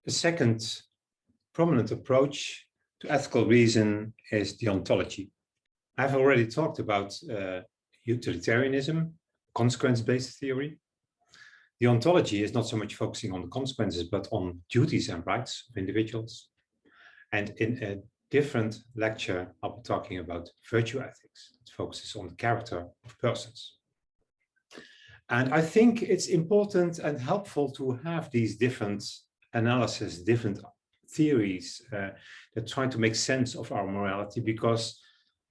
A second prominent approach to ethical reason is deontology. I've already talked about utilitarianism, consequence-based theory. Deontology is not so much focusing on the consequences, but on duties and rights of individuals. And in a different lecture, I'll be talking about virtue ethics. It focuses on the character of persons. And I think it's important and helpful to have these different analyses, different theories that try to make sense of our morality, because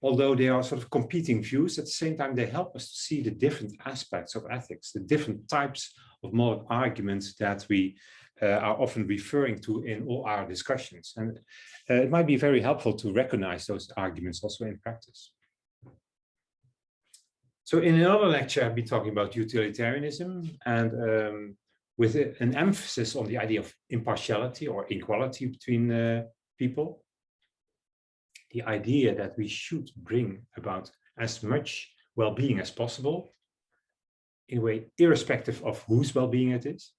although they are sort of competing views, at the same time, they help us to see the different aspects of ethics, the different types of moral arguments that we are often referring to in all our discussions. And it might be very helpful to recognize those arguments also in practice. So in another lecture, I'll be talking about utilitarianism and with an emphasis on the idea of impartiality or equality between people. The idea that we should bring about as much well-being as possible, in a way, irrespective of whose well-being it is.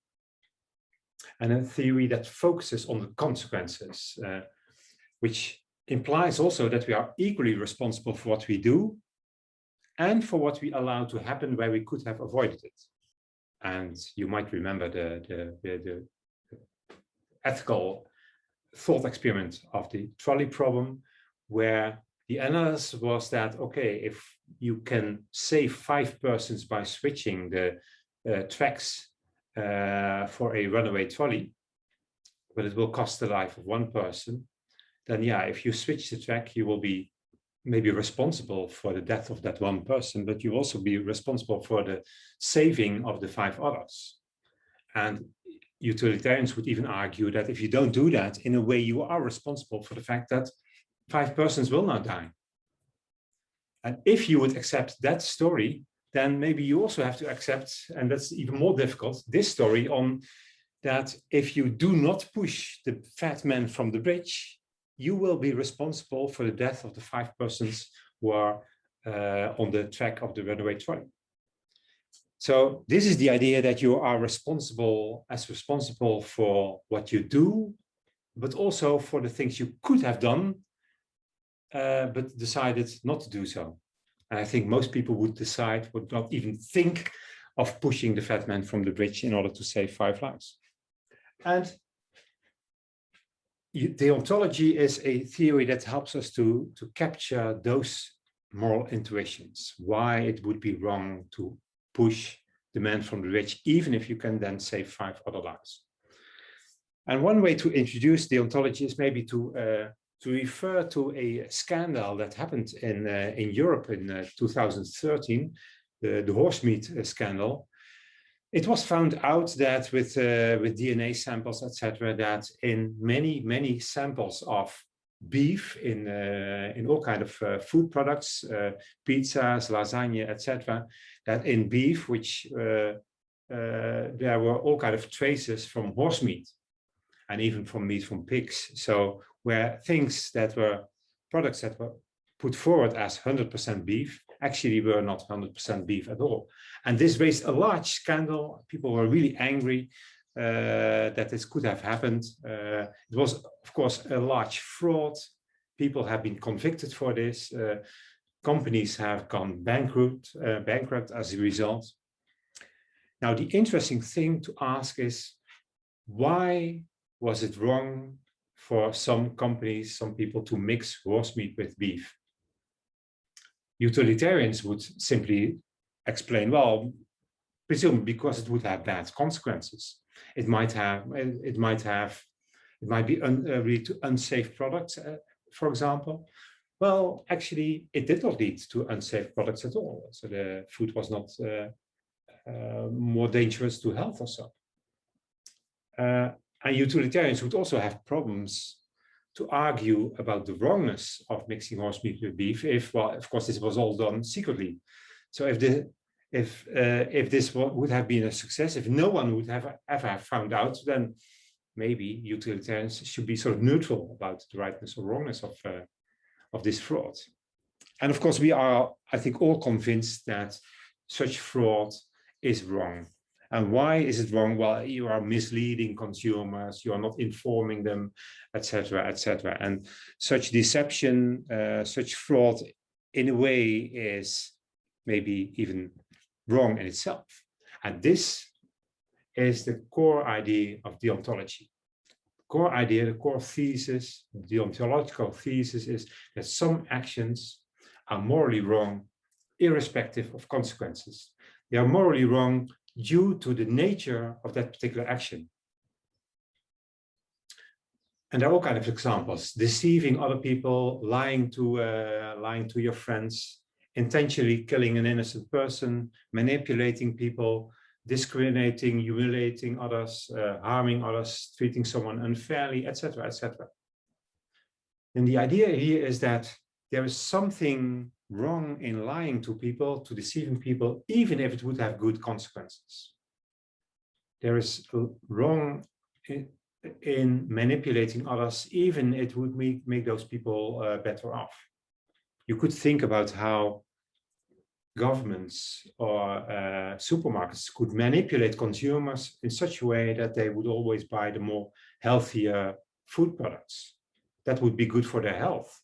And a theory that focuses on the consequences, which implies also that we are equally responsible for what we do and for what we allow to happen where we could have avoided it. And you might remember the ethical thought experiment of the trolley problem, where the analysis was that, okay, if you can save 5 persons by switching the tracks for a runaway trolley, but it will cost the life of 1 person, then yeah, if you switch the track, you will be maybe responsible for the death of that 1 person, but you also be responsible for the saving of the 5 others. And utilitarians would even argue that if you don't do that, in a way, you are responsible for the fact that 5 persons will not die. And if you would accept that story, then maybe you also have to accept, and that's even more difficult, this story on that if you do not push the fat man from the bridge, you will be responsible for the death of the 5 persons who are on the track of the runaway trolley. So this is the idea that you are responsible for what you do, but also for the things you could have done, but decided not to do so. And I think most people would not even think of pushing the fat man from the bridge in order to save 5 lives. And deontology is a theory that helps us to capture those moral intuitions, why it would be wrong to push the man from the bridge, even if you can then save 5 other lives. And one way to introduce deontology is maybe to refer to a scandal that happened in Europe in 2013, the horse meat scandal. It was found out that with DNA samples, etc., that in many samples of beef in all kinds of food products, pizzas, lasagna, etc., that in beef, which there were all kinds of traces from horse meat and even from meat from pigs. So where things that were products that were put forward as 100% beef actually were not 100% beef at all. And this raised a large scandal. People were really angry that this could have happened. It was, of course, a large fraud. People have been convicted for this. Companies have gone bankrupt as a result. Now, the interesting thing to ask is, why was it wrong for some companies, some people to mix horse meat with beef? Utilitarians would simply explain, well, presumably because it would have bad consequences. It might be lead to unsafe products, for example. Well, actually, it did not lead to unsafe products at all. So the food was not more dangerous to health or so. And utilitarians would also have problems to argue about the wrongness of mixing horse meat with beef if, well, of course, this was all done secretly. So if this would have been a success, if no one would have ever found out, then maybe utilitarians should be sort of neutral about the rightness or wrongness of this fraud. And of course, we are, I think, all convinced that such fraud is wrong. And why is it wrong? Well, you are misleading consumers, you are not informing them, etc., etc. And such deception, such fraud, in a way, is maybe even wrong in itself. And this is the core idea of deontology. Core idea, the core thesis, the deontological thesis is that some actions are morally wrong, irrespective of consequences. They are morally wrong due to the nature of that particular action. And there are all kinds of examples: deceiving other people, lying to your friends, intentionally killing an innocent person, manipulating people, discriminating, humiliating others, harming others, treating someone unfairly, etc., etc. And the idea here is that there is something wrong in lying to people, to deceiving people, even if it would have good consequences. There is wrong in manipulating others, even if it would make those people better off. You could think about how governments or supermarkets could manipulate consumers in such a way that they would always buy the more healthier food products. That would be good for their health.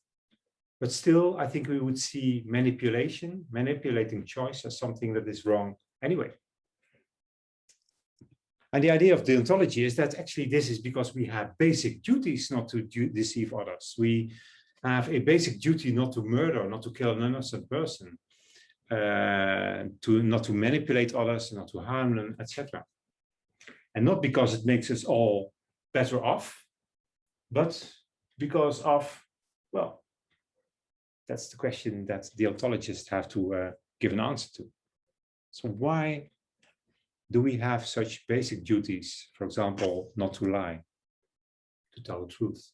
But still, I think we would see manipulating choice as something that is wrong anyway. And the idea of deontology is that actually this is because we have basic duties not to deceive others. We have a basic duty not to murder, not to kill an innocent person, not to manipulate others, not to harm them, etc. And not because it makes us all better off, but because of, well, that's the question that deontologists have to give an answer to. So why do we have such basic duties, for example, not to lie, to tell the truth?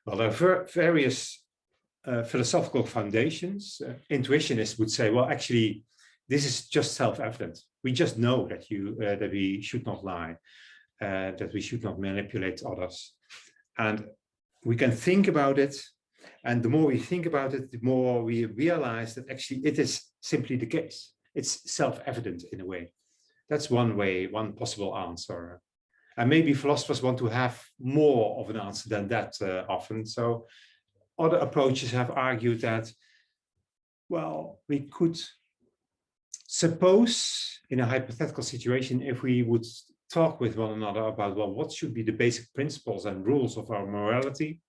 Well, there are various philosophical foundations. Intuitionists would say, well, actually, this is just self-evident. We just know that that we should not lie, that we should not manipulate others. And we can think about it. And the more we think about it, the more we realize that actually it is simply the case. It's self-evident in a way. That's one way, one possible answer. And maybe philosophers want to have more of an answer than that often. So other approaches have argued that, well, we could suppose in a hypothetical situation, if we would talk with one another about, well, what should be the basic principles and rules of our morality?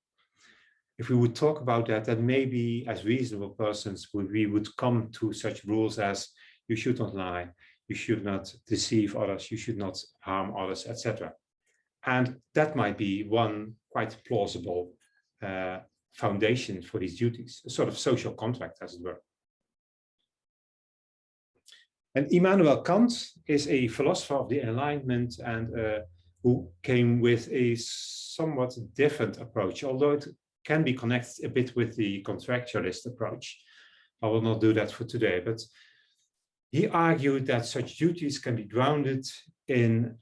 If we would talk about that, then maybe as reasonable persons, we would come to such rules as you should not lie, you should not deceive others, you should not harm others, etc. And that might be one quite plausible foundation for these duties, a sort of social contract, as it were. And Immanuel Kant is a philosopher of the Enlightenment and who came with a somewhat different approach, although it can be connected a bit with the contractualist approach. I will not do that for today, but he argued that such duties can be grounded in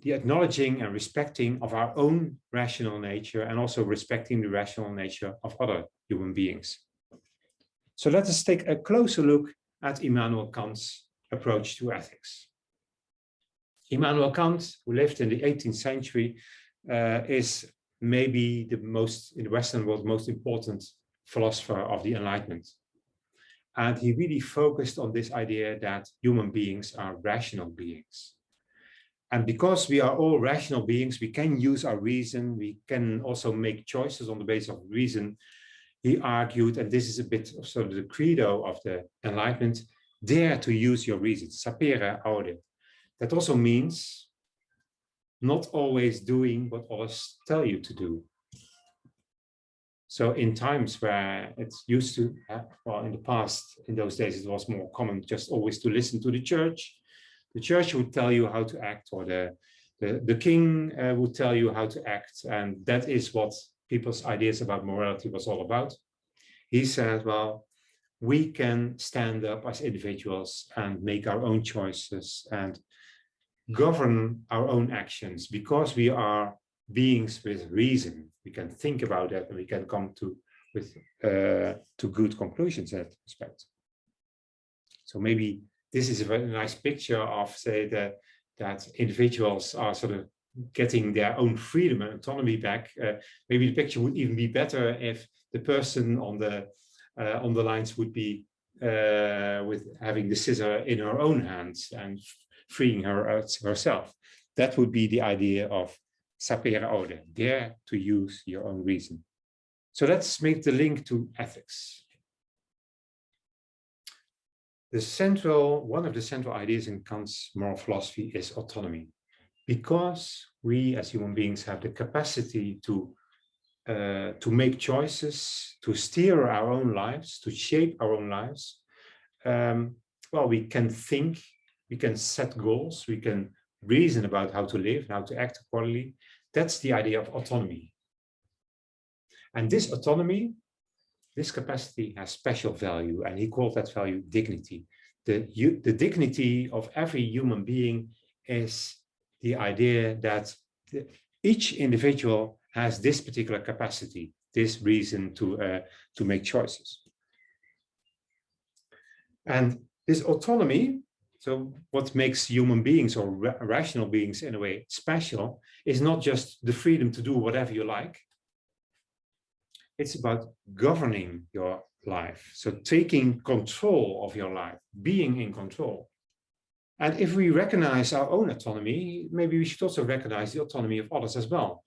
the acknowledging and respecting of our own rational nature and also respecting the rational nature of other human beings. So let us take a closer look at Immanuel Kant's approach to ethics. Immanuel Kant, who lived in the 18th century, is maybe the most, in the Western world, most important philosopher of the Enlightenment. And he really focused on this idea that human beings are rational beings. And because we are all rational beings, we can use our reason, we can also make choices on the basis of reason. He argued, and this is a bit of sort of the credo of the Enlightenment, dare to use your reason, sapere aude. That also means not always doing what others tell you to do. So in times where it's used to, well, in the past, in those days, it was more common just always to listen to the church. The church would tell you how to act, or the king would tell you how to act. And that is what people's ideas about morality was all about. He said, well, we can stand up as individuals and make our own choices and govern our own actions because we are beings with reason. We can think about that and we can come to good conclusions in that respect. So maybe this is a very nice picture of, say, that individuals are sort of getting their own freedom and autonomy back. Maybe the picture would even be better if the person on the lines would be with having the scissor in her own hands and freeing herself. That would be the idea of sapere aude, dare to use your own reason. So let's make the link to ethics. One of the central ideas in Kant's moral philosophy is autonomy, because we as human beings have the capacity to make choices, to steer our own lives, to shape our own lives. Well, we can think, we can set goals, we can reason about how to live, how to act accordingly. That's the idea of autonomy. And this autonomy, this capacity has special value, and he called that value dignity. The dignity of every human being is the idea that each individual has this particular capacity, this reason to make choices. And this autonomy, so what makes human beings or rational beings in a way special, is not just the freedom to do whatever you like. It's about governing your life. So taking control of your life, being in control. And if we recognize our own autonomy, maybe we should also recognize the autonomy of others as well.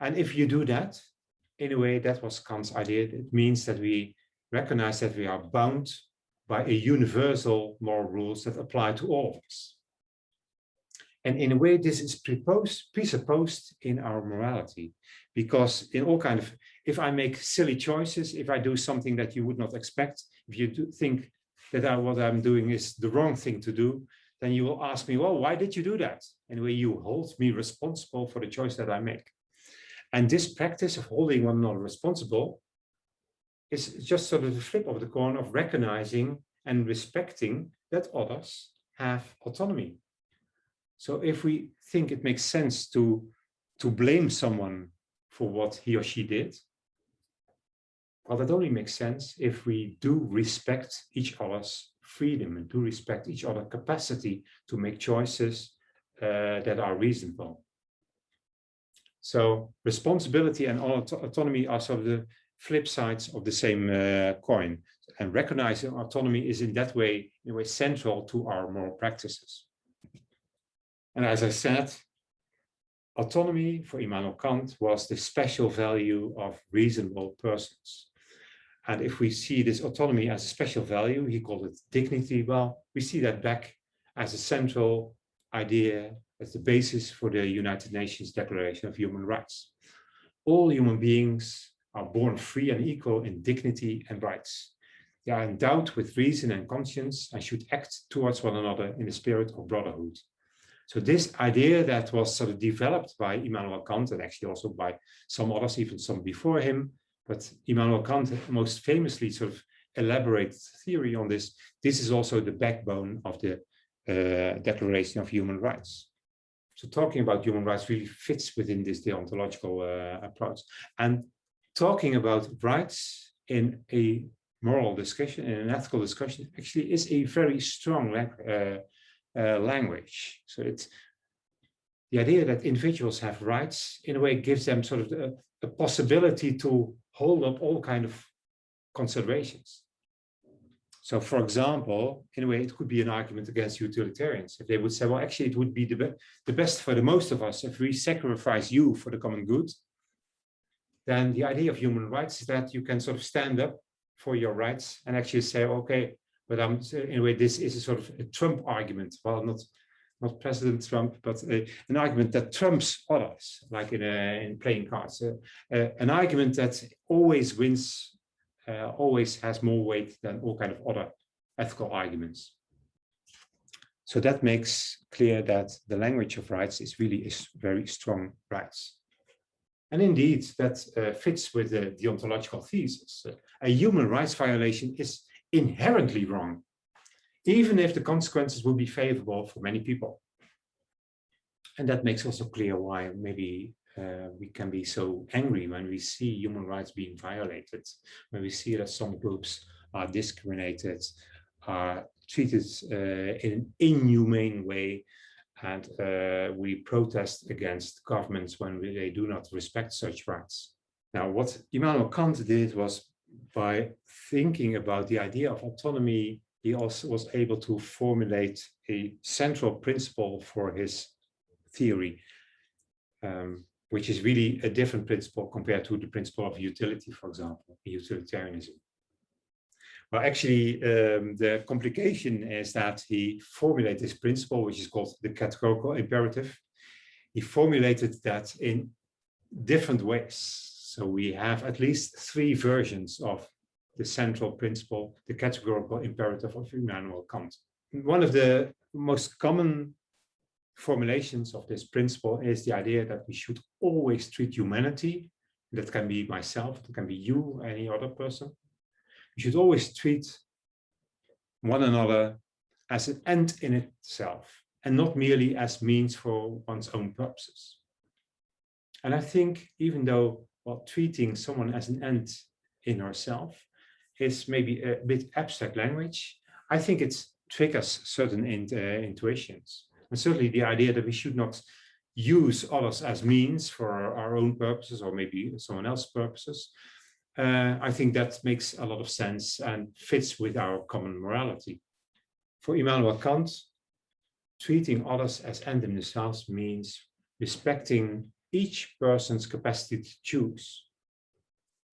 And if you do that, in a way, that was Kant's idea. It means that we recognize that we are bound by a universal moral rules that apply to all of us. And in a way, this is presupposed in our morality, because in all kind of, if I make silly choices, if I do something that you would not expect, if you think that what I'm doing is the wrong thing to do, then you will ask me, well, why did you do that? Anyway, you hold me responsible for the choice that I make. And this practice of holding one another responsible is just sort of the flip of the coin of recognizing and respecting that others have autonomy. So if we think it makes sense to blame someone for what he or she did, well, that only makes sense if we do respect each other's freedom and do respect each other's capacity to make choices that are reasonable. So responsibility and autonomy are sort of the flip sides of the same coin. And recognizing autonomy is in that way, in a way, central to our moral practices. And as I said, autonomy for Immanuel Kant was the special value of reasonable persons. And if we see this autonomy as a special value, he called it dignity, well, we see that back as a central idea, as the basis for the United Nations Declaration of Human Rights. All human beings are born free and equal in dignity and rights. They are endowed with reason and conscience and should act towards one another in the spirit of brotherhood. So this idea that was sort of developed by Immanuel Kant, and actually also by some others, even some before him, but Immanuel Kant most famously sort of elaborated theory on this. This is also the backbone of the Declaration of Human Rights. So talking about human rights really fits within this deontological approach. And talking about rights in a moral discussion, in an ethical discussion, actually is a very strong language. So it's the idea that individuals have rights, in a way, gives them sort of the possibility to hold up all kind of considerations. So, for example, in a way, it could be an argument against utilitarians. If they would say, well, actually, it would be the best for the most of us if we sacrifice you for the common good, then the idea of human rights is that you can sort of stand up for your rights and actually say, okay, but in a way, this is a sort of a Trump argument. Well, not President Trump, but an argument that trumps others, like in playing cards. An argument that always wins, always has more weight than all kind of other ethical arguments. So that makes clear that the language of rights is really very strong rights. And indeed, that fits with the deontological thesis. A human rights violation is inherently wrong, even if the consequences will be favorable for many people. And that makes also clear why maybe we can be so angry when we see human rights being violated, when we see that some groups are discriminated, are treated in an inhumane way, and we protest against governments when they do not respect such rights. Now, what Immanuel Kant did was, by thinking about the idea of autonomy, he also was able to formulate a central principle for his theory, which is really a different principle compared to the principle of utility, for example, utilitarianism. Well, actually, the complication is that he formulated this principle, which is called the categorical imperative. He formulated that in different ways. So we have at least 3 versions of the central principle, the categorical imperative of Immanuel Kant. One of the most common formulations of this principle is the idea that we should always treat humanity, that can be myself, that can be you, any other person. We should always treat one another as an end in itself, and not merely as means for one's own purposes. And I think, even though treating someone as an end in herself is maybe a bit abstract language, I think it triggers certain intuitions. And certainly the idea that we should not use others as means for our own purposes, or maybe someone else's purposes, I think that makes a lot of sense and fits with our common morality. For Immanuel Kant, treating others as end in themselves means respecting each person's capacity to choose,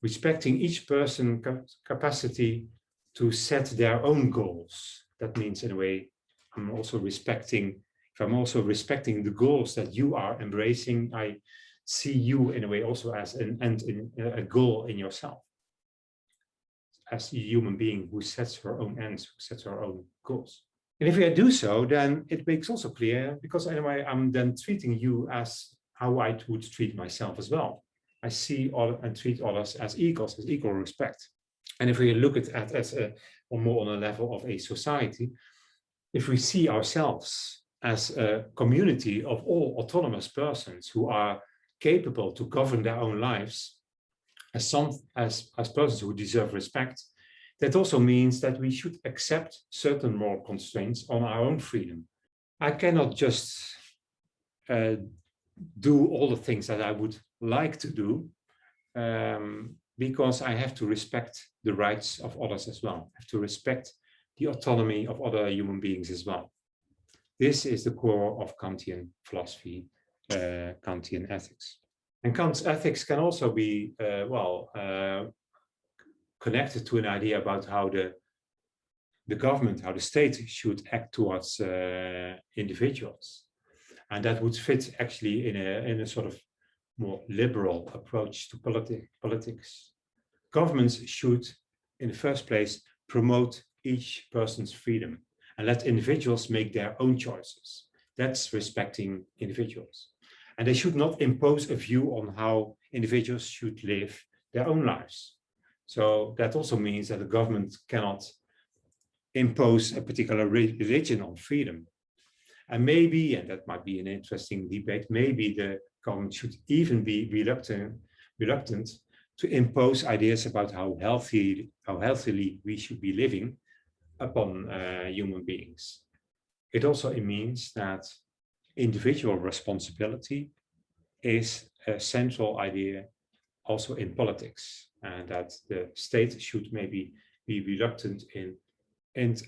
respecting each person's capacity to set their own goals. That means, in a way, if I'm also respecting the goals that you are embracing, I see you in a way also as an end, a goal in yourself, as a human being who sets her own ends, who sets her own goals. And if I do so, then it makes also clear, because anyway, I'm then treating you as how I would treat myself as well. I see and treat others as equals, as equal respect. And if we look at it as more on a level of a society, if we see ourselves as a community of all autonomous persons who are capable to govern their own lives, as persons who deserve respect, that also means that we should accept certain moral constraints on our own freedom. I cannot just do all the things that I would like to do, because I have to respect the rights of others as well. I have to respect the autonomy of other human beings as well. This is the core of Kantian philosophy, Kantian ethics. And Kant's ethics can also be, connected to an idea about how the government, how the state should act towards individuals. And that would fit actually in a sort of more liberal approach to politics. Governments should, in the first place, promote each person's freedom and let individuals make their own choices. That's respecting individuals. And they should not impose a view on how individuals should live their own lives. So that also means that the government cannot impose a particular religion on freedom. And maybe, and that might be an interesting debate, maybe the government should even be reluctant to impose ideas about how healthily we should be living upon human beings. It also means that individual responsibility is a central idea also in politics, and that the state should maybe be reluctant in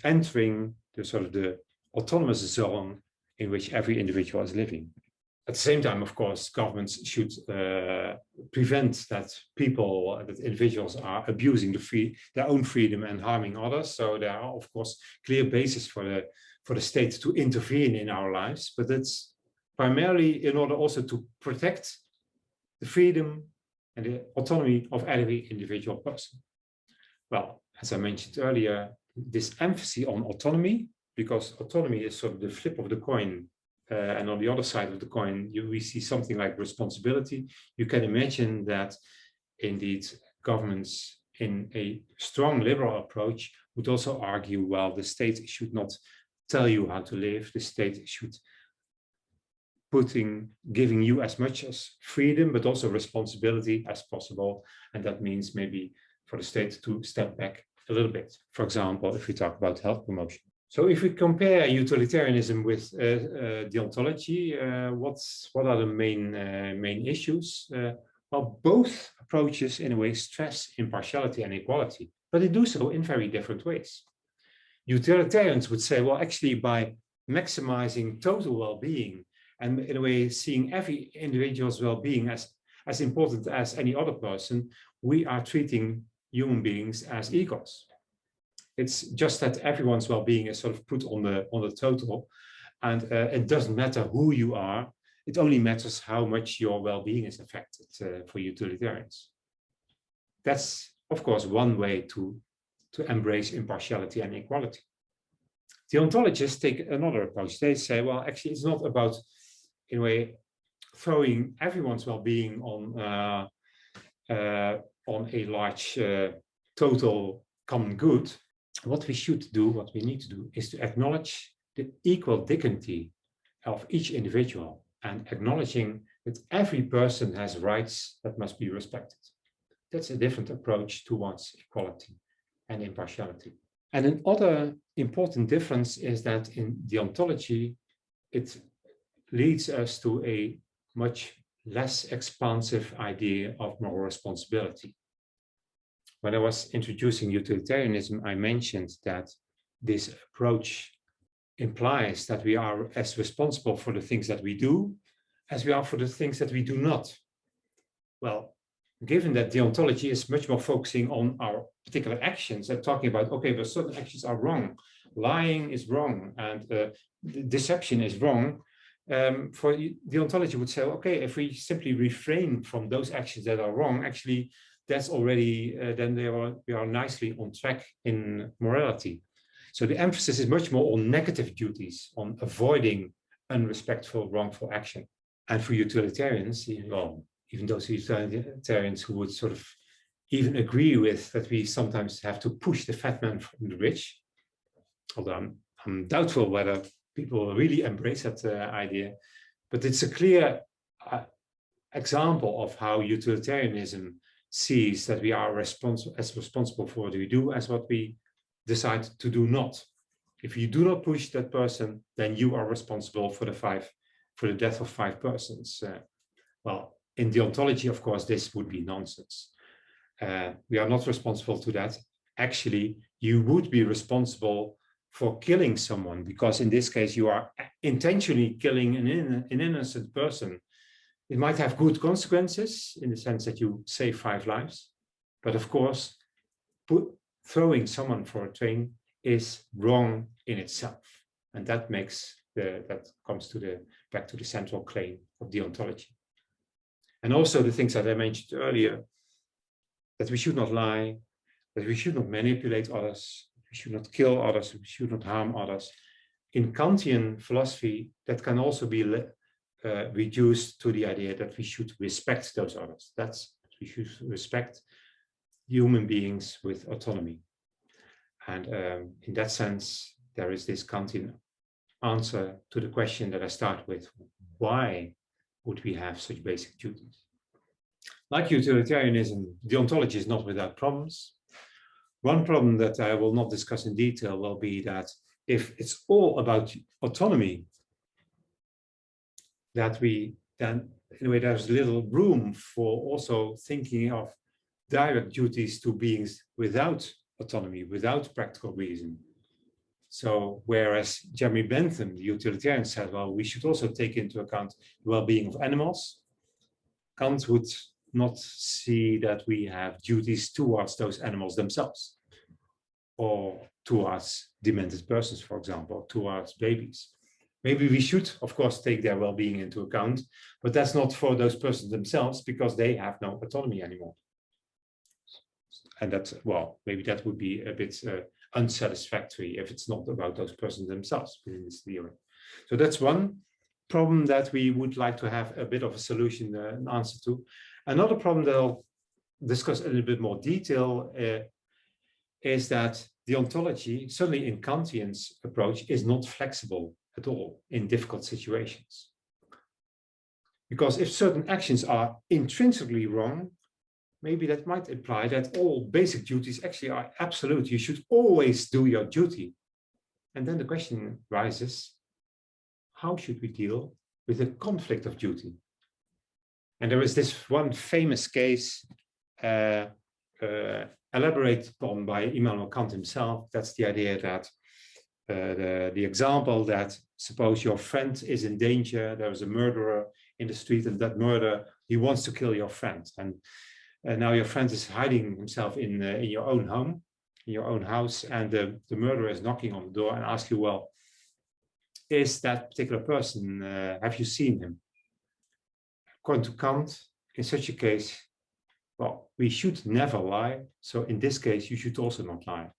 entering the sort of the autonomous zone in which every individual is living. At the same time, of course, governments should prevent that individuals are abusing their own freedom and harming others. So there are, of course, clear basis for the state to intervene in our lives, but it's primarily in order also to protect the freedom and the autonomy of every individual person. Well, as I mentioned earlier, this emphasis on autonomy, because autonomy is sort of the flip of the coin, and on the other side of the coin, we see something like responsibility. You can imagine that indeed governments in a strong liberal approach would also argue, well, the state should not tell you how to live. The state should giving you as much as freedom, but also responsibility as possible. And that means maybe for the state to step back a little bit. For example, if we talk about health promotion. So if we compare utilitarianism with deontology, what are the main issues? Well, both approaches in a way stress impartiality and equality, but they do so in very different ways. Utilitarians would say, well, actually by maximizing total well-being and in a way seeing every individual's well-being as important as any other person, we are treating human beings as egos. It's just that everyone's well-being is sort of put on the total, and it doesn't matter who you are. It only matters how much your well-being is affected for utilitarians. That's, of course, one way to embrace impartiality and equality. Deontologists take another approach. They say, well, actually, it's not about, in a way, throwing everyone's well-being on a large total common good. What we should do, what we need to do, is to acknowledge the equal dignity of each individual and acknowledging that every person has rights that must be respected. That's a different approach towards equality and impartiality. And another important difference is that in deontology, it leads us to a much less expansive idea of moral responsibility. When I was introducing utilitarianism, I mentioned that this approach implies that we are as responsible for the things that we do as we are for the things that we do not. Well, given that deontology is much more focusing on our particular actions and talking about, okay, but certain actions are wrong, lying is wrong, and deception is wrong, for deontology would say, okay, if we simply refrain from those actions that are wrong, actually, that's already, then we are nicely on track in morality. So the emphasis is much more on negative duties, on avoiding unrespectful, wrongful action. And for utilitarians, well, even those utilitarians who would sort of even agree with that we sometimes have to push the fat man from the rich, although I'm doubtful whether people will really embrace that idea, but it's a clear example of how utilitarianism sees that we are as responsible for what we do as what we decide to do not. If you do not push that person, then you are responsible for the death of 5 persons. Well, in deontology, of course, this would be nonsense. We are not responsible to that. Actually, you would be responsible for killing someone, because in this case, you are intentionally killing an innocent person. It might have good consequences in the sense that you save 5 lives. But of course, throwing someone for a train is wrong in itself. And that comes back to the central claim of deontology. And also the things that I mentioned earlier, that we should not lie, that we should not manipulate others, we should not kill others, we should not harm others. In Kantian philosophy, that can also be reduced to the idea that we should respect those others. We should respect human beings with autonomy. And in that sense, there is this Kantian answer to the question that I start with: why would we have such basic duties? Like utilitarianism, deontology is not without problems. One problem that I will not discuss in detail will be that if it's all about autonomy, that then in a way there's little room for also thinking of direct duties to beings without autonomy, without practical reason. So whereas Jeremy Bentham, the utilitarian, said, well, we should also take into account the well-being of animals, Kant would not see that we have duties towards those animals themselves, or towards demented persons, for example, towards babies. Maybe we should, of course, take their well-being into account, but that's not for those persons themselves, because they have no autonomy anymore. And that's, well, maybe that would be a bit unsatisfactory if it's not about those persons themselves within this theory. So that's one problem that we would like to have a bit of a solution, an answer to. Another problem that I'll discuss in a little bit more detail is that deontology, certainly in Kantian's approach, is not flexible at all in difficult situations. Because if certain actions are intrinsically wrong, maybe that might imply that all basic duties actually are absolute. You should always do your duty. And then the question rises, how should we deal with the conflict of duty? And there is this one famous case elaborated upon by Immanuel Kant himself. That's the idea that the example that suppose your friend is in danger, there is a murderer in the street, and that murderer, he wants to kill your friend. And now your friend is hiding himself in your own home, in your own house, and the murderer is knocking on the door and asks you, well, is that particular person, have you seen him? According to Kant, in such a case, well, we should never lie. So in this case, you should also not lie.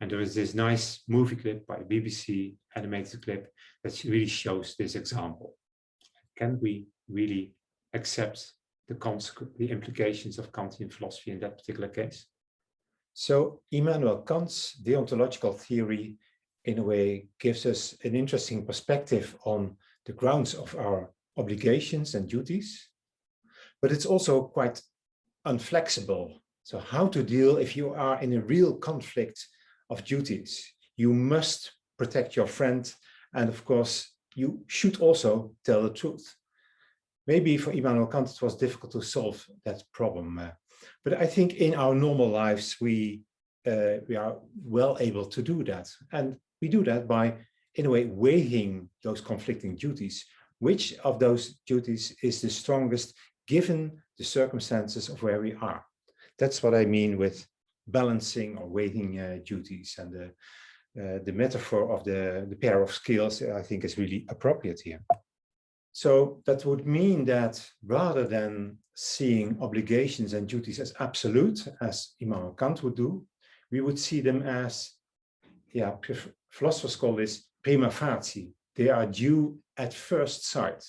And there is this nice movie clip by BBC, animated clip, that really shows this example. Can we really accept the implications of Kantian philosophy in that particular case? So Immanuel Kant's deontological theory, in a way, gives us an interesting perspective on the grounds of our obligations and duties, but it's also quite unflexible. So how to deal if you are in a real conflict of duties? You must protect your friend, and of course, you should also tell the truth. Maybe for Immanuel Kant, it was difficult to solve that problem. But I think in our normal lives, we are well able to do that. And we do that by, in a way, weighing those conflicting duties. Which of those duties is the strongest given the circumstances of where we are? That's what I mean with balancing or weighing duties. And the metaphor of the pair of scales, I think, is really appropriate here. So that would mean that rather than seeing obligations and duties as absolute, as Immanuel Kant would do, we would see them as, philosophers call this prima facie. They are due at first sight.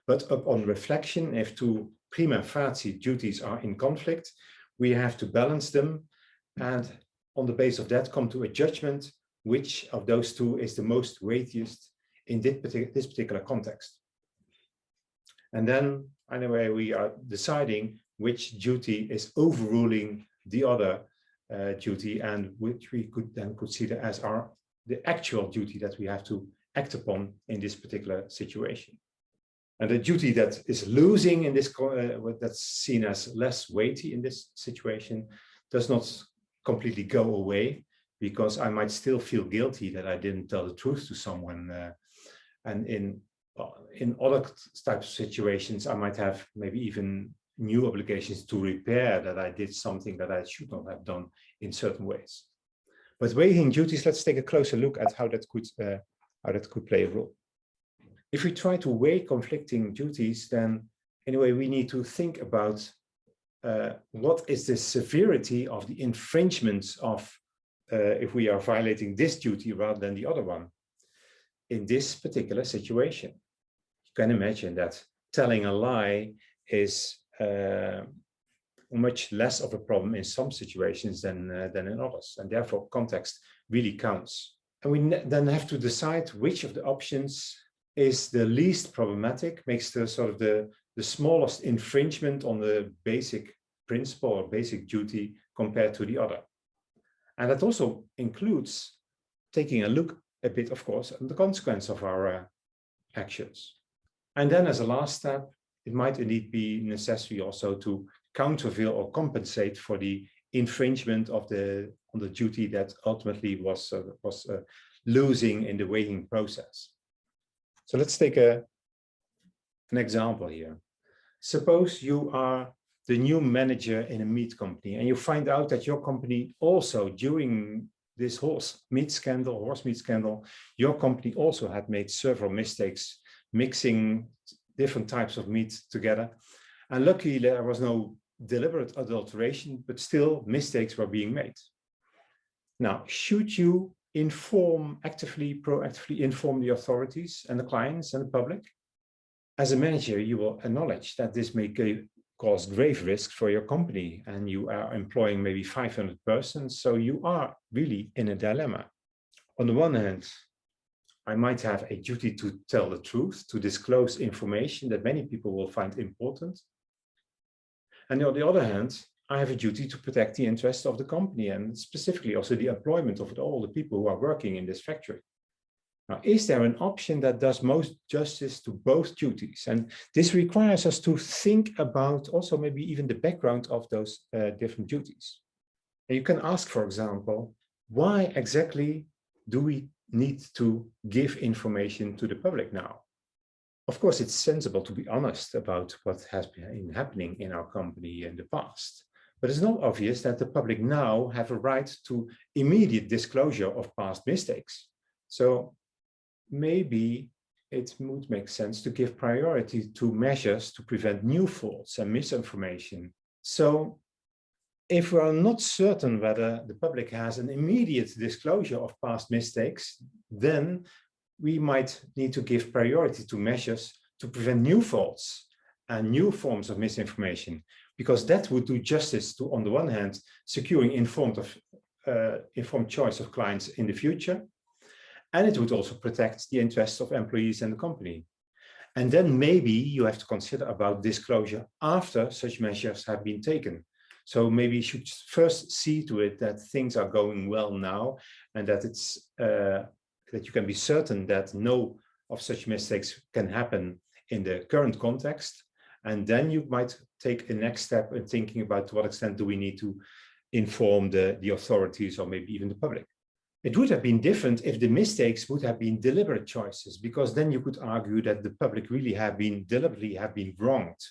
But upon reflection, if two prima facie duties are in conflict, we have to balance them, and on the basis of that come to a judgment which of those two is the most weightiest in this particular context. And then, anyway, we are deciding which duty is overruling the other duty, and which we could then consider as the actual duty that we have to act upon in this particular situation. And the duty that is losing in this, that's seen as less weighty in this situation, does not completely go away, because I might still feel guilty that I didn't tell the truth to someone. And in other types of situations, I might have maybe even new obligations to repair that I did something that I should not have done in certain ways. But weighing duties, let's take a closer look at how that could play a role. If we try to weigh conflicting duties, then anyway, we need to think about what is the severity of the infringements of if we are violating this duty rather than the other one in this particular situation. You can imagine that telling a lie is much less of a problem in some situations than in others, and therefore context really counts. And we then have to decide which of the options is the least problematic, makes the sort of the smallest infringement on the basic principle or basic duty compared to the other. And that also includes taking a look a bit, of course, at the consequence of our actions. And then as a last step, it might indeed be necessary also to countervail or compensate for the infringement of on the duty that ultimately was losing in the weighing process. So let's take an example here. Suppose you are the new manager in a meat company, and you find out that your company also, during this horse meat scandal, your company also had made several mistakes mixing different types of meat together. And luckily there was no deliberate adulteration, but still mistakes were being made. Now, should you proactively inform the authorities and the clients and the public? As a manager, you will acknowledge that this may cause grave risks for your company, and you are employing maybe 500 persons, so you are really in a dilemma. On the one hand, I might have a duty to tell the truth, to disclose information that many people will find important. And on the other hand, I have a duty to protect the interests of the company and specifically also the employment of all the people who are working in this factory. Now, is there an option that does most justice to both duties? And this requires us to think about also maybe even the background of those different duties. And you can ask, for example, why exactly do we need to give information to the public now? Of course, it's sensible to be honest about what has been happening in our company in the past. But it's not obvious that the public now have a right to immediate disclosure of past mistakes. So maybe it would make sense to give priority to measures to prevent new faults and misinformation. So if we are not certain whether the public has an immediate disclosure of past mistakes, then we might need to give priority to measures to prevent new faults and new forms of misinformation, because that would do justice to, on the one hand, securing informed choice of clients in the future, and it would also protect the interests of employees and the company. And then maybe you have to consider about disclosure after such measures have been taken. So maybe you should first see to it that things are going well now, and that it's that you can be certain that no of such mistakes can happen in the current context. And then you might take a next step in thinking about to what extent do we need to inform the authorities or maybe even the public. It would have been different if the mistakes would have been deliberate choices, because then you could argue that the public really have been deliberately wronged.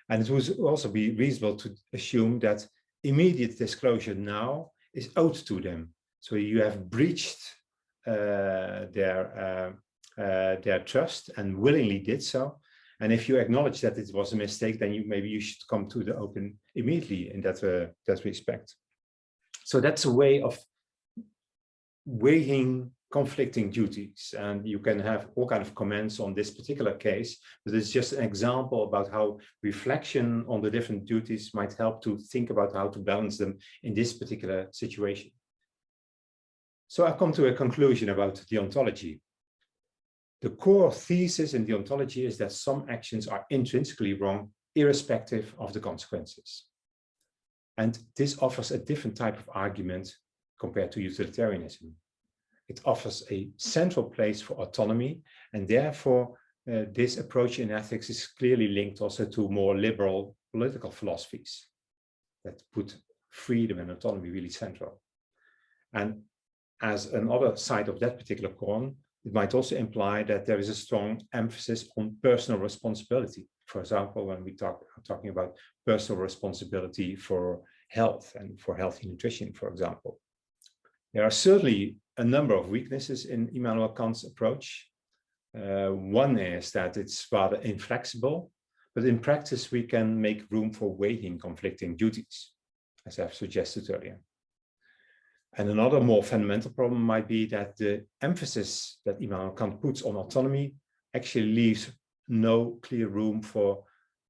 And it would also be reasonable to assume that immediate disclosure now is owed to them. So you have breached their trust and willingly did so. And if you acknowledge that it was a mistake, then maybe you should come to the open immediately in that respect. So that's a way of weighing conflicting duties, and you can have all kinds of comments on this particular case, but it's just an example about how reflection on the different duties might help to think about how to balance them in this particular situation. So I come to a conclusion about deontology. The core thesis in deontology is that some actions are intrinsically wrong, irrespective of the consequences. And this offers a different type of argument compared to utilitarianism. It offers a central place for autonomy, and therefore this approach in ethics is clearly linked also to more liberal political philosophies that put freedom and autonomy really central. And as another side of that particular coin, it might also imply that there is a strong emphasis on personal responsibility. For example, when we are talking about personal responsibility for health and for healthy nutrition, for example. There are certainly a number of weaknesses in Immanuel Kant's approach. One is that it's rather inflexible, but in practice we can make room for weighing conflicting duties, as I've suggested earlier. And another more fundamental problem might be that the emphasis that Immanuel Kant puts on autonomy actually leaves no clear room for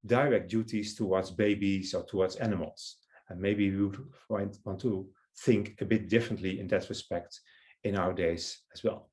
direct duties towards babies or towards animals. And maybe we would want to think a bit differently in that respect in our days as well.